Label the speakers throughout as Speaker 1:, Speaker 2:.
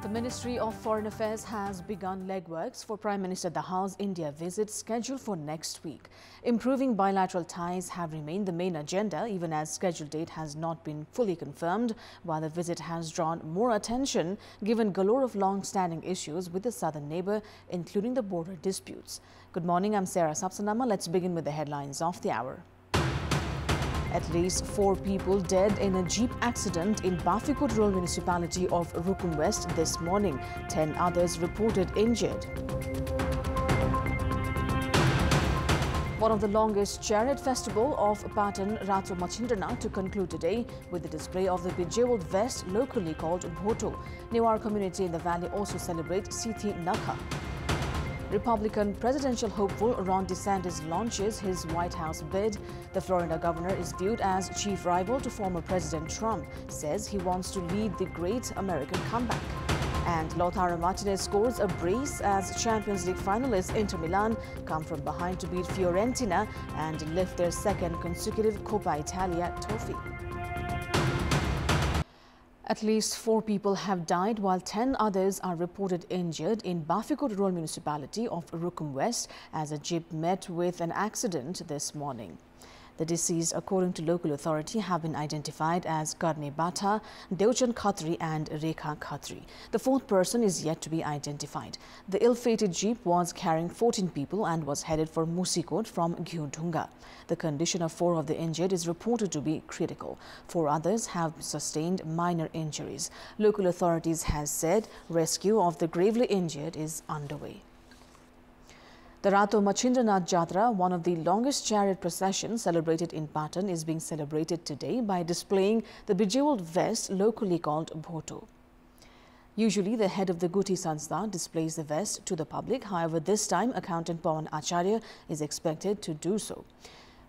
Speaker 1: The Ministry of Foreign Affairs has begun legworks for Prime Minister Dahal's India visit scheduled for next week. Improving bilateral ties have remained the main agenda, even as scheduled date has not been fully confirmed, while the visit has drawn more attention given galore of long-standing issues with the southern neighbor, including the border disputes. Good morning, I'm Sarah Sapsanama. Let's begin with the headlines of the hour. At least 4 people dead in a jeep accident in Bafikut rural municipality of Rukum West this morning. 10 others reported injured. One of the longest Chariot festival of Patan Rato Machindranath to conclude today with the display of the bejeweled vest locally called Bhoto. Newar community in the valley also celebrate Sithi Nakha. Republican presidential hopeful Ron DeSantis launches his White House bid. The Florida governor is viewed as chief rival to former President Trump, says he wants to lead the great American comeback. And Lautaro Martinez scores a brace as Champions League finalists Inter Milan come from behind to beat Fiorentina and lift their second consecutive Coppa Italia trophy. At least 4 people have died while 10 others are reported injured in Bafikut rural municipality of Rukum West as a jeep met with an accident this morning. The deceased, according to local authority, have been identified as Karne Bata, Deuchan Khatri and Rekha Khatri. The 4th person is yet to be identified. The ill-fated jeep was carrying 14 people and was headed for Musikot from Gyudunga. The condition of 4 of the injured is reported to be critical. 4 others have sustained minor injuries. Local authorities has said rescue of the gravely injured is underway. The Rato Machindranath Jatra, one of the longest chariot processions celebrated in Patan, is being celebrated today by displaying the bejeweled vest locally called Bhoto. Usually, the head of the Guti Sanstha displays the vest to the public. However, this time, accountant Pawan Acharya is expected to do so.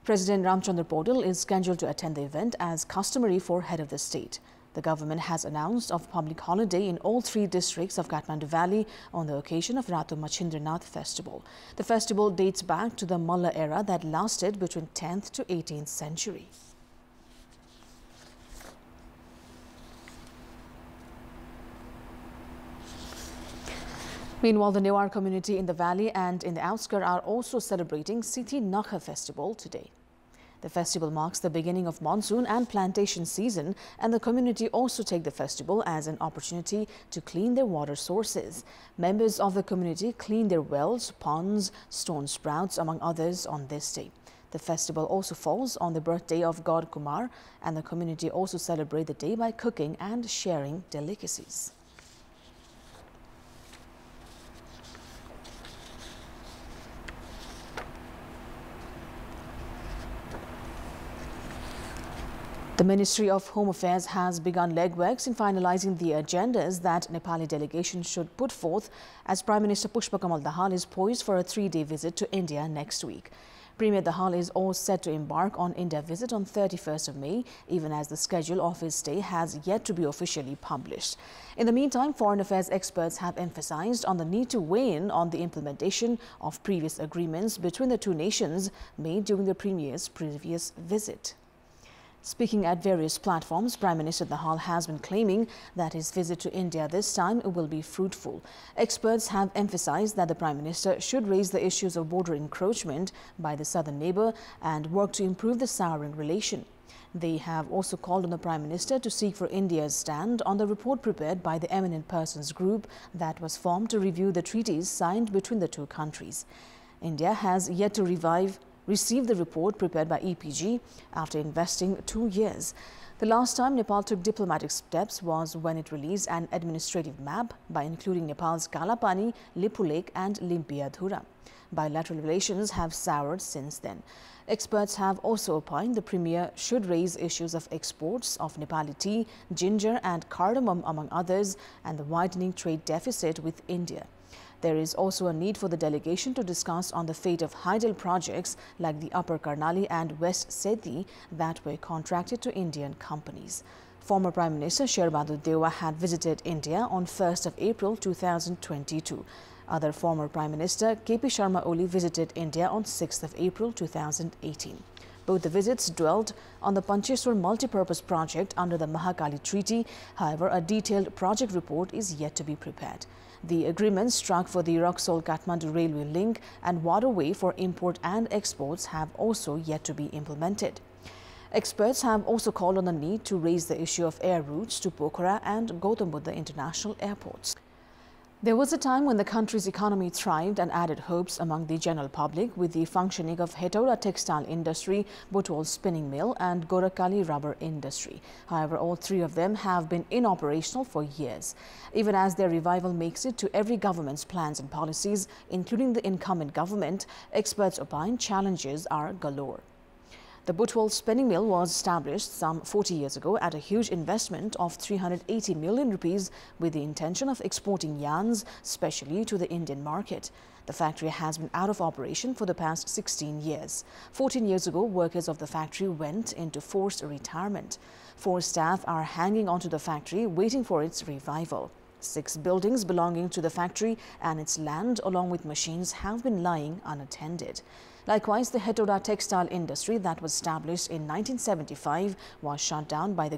Speaker 1: President Ramchandra Podal is scheduled to attend the event as customary for head of the state. The government has announced of public holiday in all 3 districts of Kathmandu Valley on the occasion of Rato Machindranath festival. The festival dates back to the Malla era that lasted between 10th to 18th century. Meanwhile, the Newar community in the valley and in the outskirts are also celebrating Sithi Nakha festival today. The festival marks the beginning of monsoon and plantation season, and the community also take the festival as an opportunity to clean their water sources. Members of the community clean their wells, ponds, stone sprouts, among others, on this day. The festival also falls on the birthday of God Kumar, and the community also celebrate the day by cooking and sharing delicacies. The Ministry of Home Affairs has begun legworks in finalizing the agendas that Nepali delegation should put forth as Prime Minister Pushpa Kamal Dahal is poised for a 3-day visit to India next week. Premier Dahal is all set to embark on India visit on 31st of May, even as the schedule of his stay has yet to be officially published. In the meantime, foreign affairs experts have emphasized on the need to weigh in on the implementation of previous agreements between the 2 nations made during the Premier's previous visit. Speaking at various platforms, Prime Minister Dahal has been claiming that his visit to India this time will be fruitful. Experts have emphasized that the Prime Minister should raise the issues of border encroachment by the southern neighbor and work to improve the southern relation. They have also called on the Prime Minister to seek for India's stand on the report prepared by the Eminent Persons Group that was formed to review the treaties signed between the 2 countries. India has yet to received the report prepared by EPG after investing 2 years. The last time Nepal took diplomatic steps was when it released an administrative map by including Nepal's Kalapani, Lipu Lake and Limpiadhura. Bilateral relations have soured since then. Experts have also opined the Premier should raise issues of exports of Nepali tea, ginger and cardamom among others, and the widening trade deficit with India. There is also a need for the delegation to discuss on the fate of hydel projects like the Upper Karnali and West Sethi that were contracted to Indian companies. Former Prime Minister Sher Bahadur Dewa had visited India on 1st of April 2022. Other former Prime Minister KP Sharma Oli visited India on 6th of April 2018. Both the visits dwelled on the Pancheshwar multipurpose project under the Mahakali Treaty. However, a detailed project report is yet to be prepared. The agreements struck for the Raxaul-Kathmandu railway link and waterway for import and exports have also yet to be implemented. Experts have also called on the need to raise the issue of air routes to Pokhara and Gautam Buddha international airports. There was a time when the country's economy thrived and added hopes among the general public with the functioning of Hetauda textile industry, Butwal spinning mill and Gorakhali rubber industry. However, all three of them have been inoperational for years. Even as their revival makes it to every government's plans and policies, including the incumbent government, experts opine challenges are galore. The Butwal spinning mill was established some 40 years ago at a huge investment of 380 million rupees with the intention of exporting yarns, especially to the Indian market. The factory has been out of operation for the past 16 years. 14 years ago, workers of the factory went into forced retirement. 4 staff are hanging onto the factory, waiting for its revival. 6 buildings belonging to the factory and its land, along with machines, have been lying unattended. Likewise, the Hetauda textile industry that was established in 1975 was shut down by the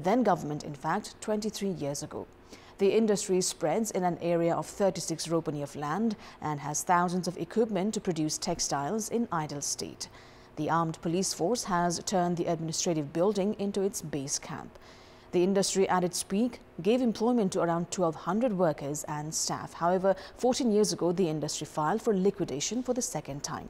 Speaker 1: then government, in fact, 23 years ago. The industry spreads in an area of 36 ropani of land and has thousands of equipment to produce textiles in idle state. The armed police force has turned the administrative building into its base camp. The industry at its peak gave employment to around 1,200 workers and staff. However, 14 years ago, the industry filed for liquidation for the second time.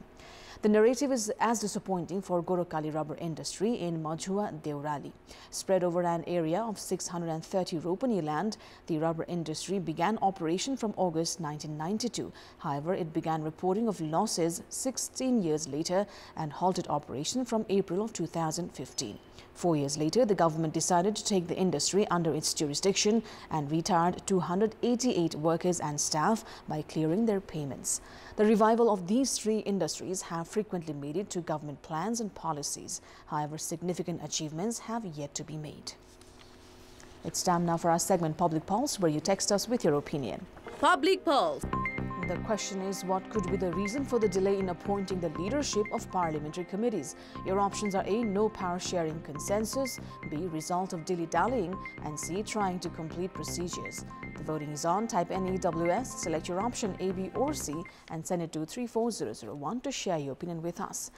Speaker 1: The narrative is as disappointing for Gorakhali rubber industry in Majhua, Deurali. Spread over an area of 630 ropani land, the rubber industry began operation from August 1992. However, it began reporting of losses 16 years later and halted operation from April of 2015. 4 years later, the government decided to take the industry under its jurisdiction and retired 288 workers and staff by clearing their payments. The revival of these 3 industries have frequently made it to government plans and policies. However, significant achievements have yet to be made. It's time now for our segment Public Pulse, where you text us with your opinion.
Speaker 2: Public Pulse.
Speaker 1: The question is, what could be the reason for the delay in appointing the leadership of parliamentary committees? Your options are A, no power sharing consensus, B, result of dilly-dallying, and C, trying to complete procedures. The voting is on. Type NEWS, select your option A, B or C and send it to 34001 to share your opinion with us.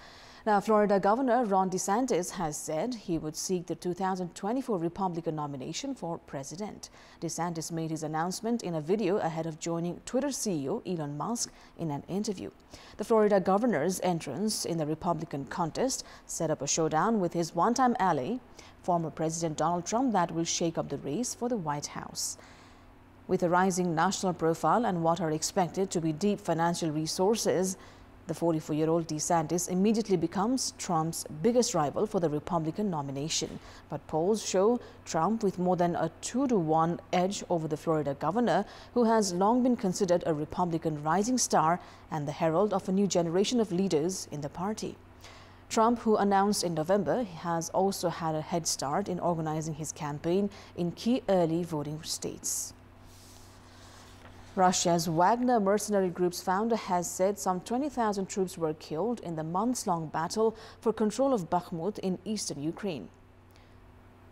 Speaker 1: Now, Florida Governor Ron DeSantis has said he would seek the 2024 Republican nomination for president. DeSantis made his announcement in a video ahead of joining Twitter CEO Elon Musk in an interview. The Florida governor's entrance in the Republican contest set up a showdown with his one-time ally, former President Donald Trump, that will shake up the race for the White House. With a rising national profile and what are expected to be deep financial resources, the 44-year-old DeSantis immediately becomes Trump's biggest rival for the Republican nomination. But polls show Trump with more than a 2-to-1 edge over the Florida governor, who has long been considered a Republican rising star and the herald of a new generation of leaders in the party. Trump, who announced in November, has also had a head start in organizing his campaign in key early voting states. Russia's Wagner mercenary group's founder has said some 20,000 troops were killed in the months-long battle for control of Bakhmut in eastern Ukraine.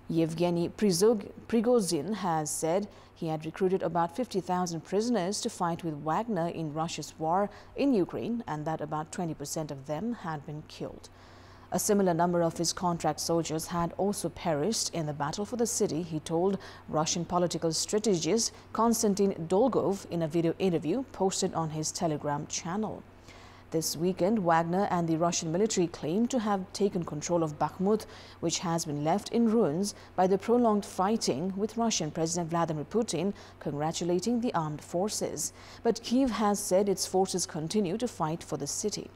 Speaker 1: Yevgeny Prigozhin has said he had recruited about 50,000 prisoners to fight with Wagner in Russia's war in Ukraine, and that about 20% of them had been killed. A similar number of his contract soldiers had also perished in the battle for the city, he told Russian political strategist Konstantin Dolgov in a video interview posted on his Telegram channel. This weekend, Wagner and the Russian military claimed to have taken control of Bakhmut, which has been left in ruins by the prolonged fighting, with Russian President Vladimir Putin congratulating the armed forces. But Kyiv has said its forces continue to fight for the city.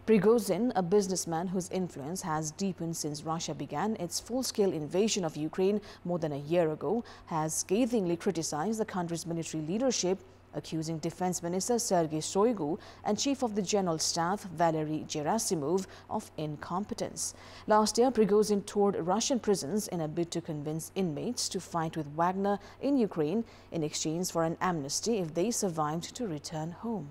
Speaker 1: Prigozhin, a businessman whose influence has deepened since Russia began its full-scale invasion of Ukraine more than a year ago, has scathingly criticized the country's military leadership, accusing Defense Minister Sergei Shoigu and Chief of the General Staff Valery Gerasimov of incompetence. Last year, Prigozhin toured Russian prisons in a bid to convince inmates to fight with Wagner in Ukraine in exchange for an amnesty if they survived to return home.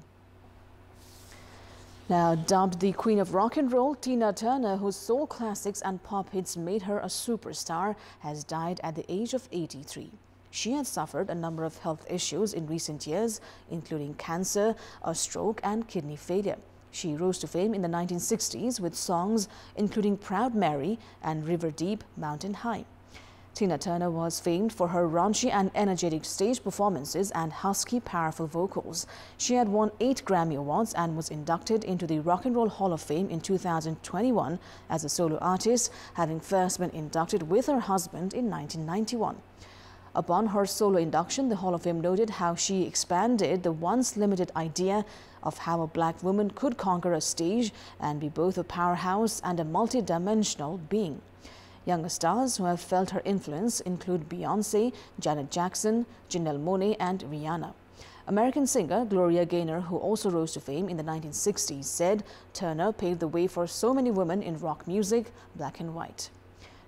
Speaker 1: Now, dubbed the Queen of Rock and Roll, Tina Turner, whose soul classics and pop hits made her a superstar, has died at the age of 83. She had suffered a number of health issues in recent years, including cancer, a stroke and kidney failure. She rose to fame in the 1960s with songs including Proud Mary and River Deep, Mountain High. Tina Turner was famed for her raunchy and energetic stage performances and husky, powerful vocals. She had won 8 Grammy Awards and was inducted into the Rock and Roll Hall of Fame in 2021 as a solo artist, having first been inducted with her husband in 1991. Upon her solo induction, the Hall of Fame noted how she expanded the once limited idea of how a black woman could conquer a stage and be both a powerhouse and a multi-dimensional being. Younger stars who have felt her influence include Beyoncé, Janet Jackson, Janelle Monáe and Rihanna. American singer Gloria Gaynor, who also rose to fame in the 1960s, said Turner paved the way for so many women in rock music, black and white.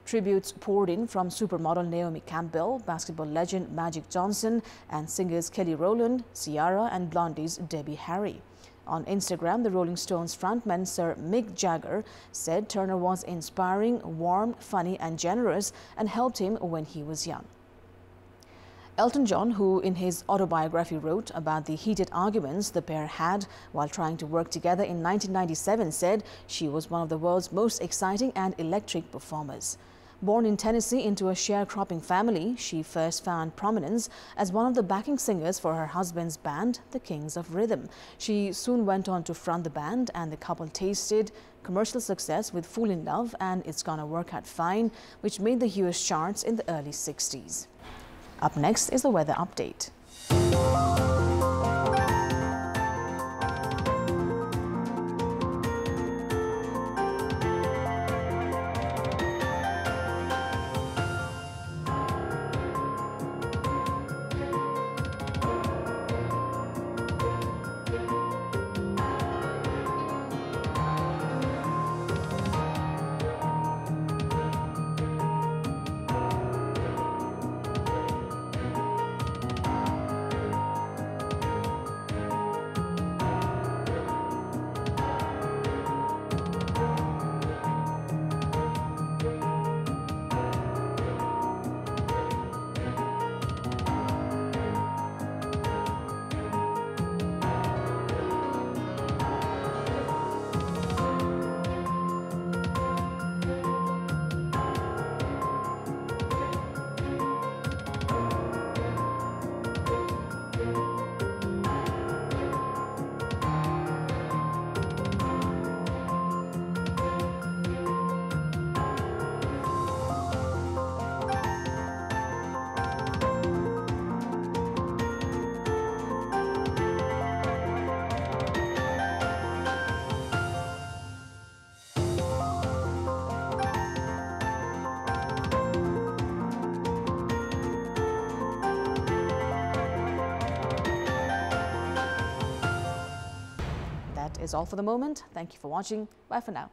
Speaker 1: Tributes poured in from supermodel Naomi Campbell, basketball legend Magic Johnson, and singers Kelly Rowland, Ciara, and Blondie's Debbie Harry. On Instagram, the Rolling Stones frontman Sir Mick Jagger said Turner was inspiring, warm, funny, and generous, and helped him when he was young. Elton John, who in his autobiography wrote about the heated arguments the pair had while trying to work together in 1997, said she was one of the world's most exciting and electric performers. Born in Tennessee into a sharecropping family, she first found prominence as one of the backing singers for her husband's band, the Kings of Rhythm. She soon went on to front the band, and the couple tasted commercial success with Fool in Love and It's Gonna Work Out Fine, which made the US charts in the early 60s. Up next is the weather update. That is all for the moment. Thank you for watching. Bye for now.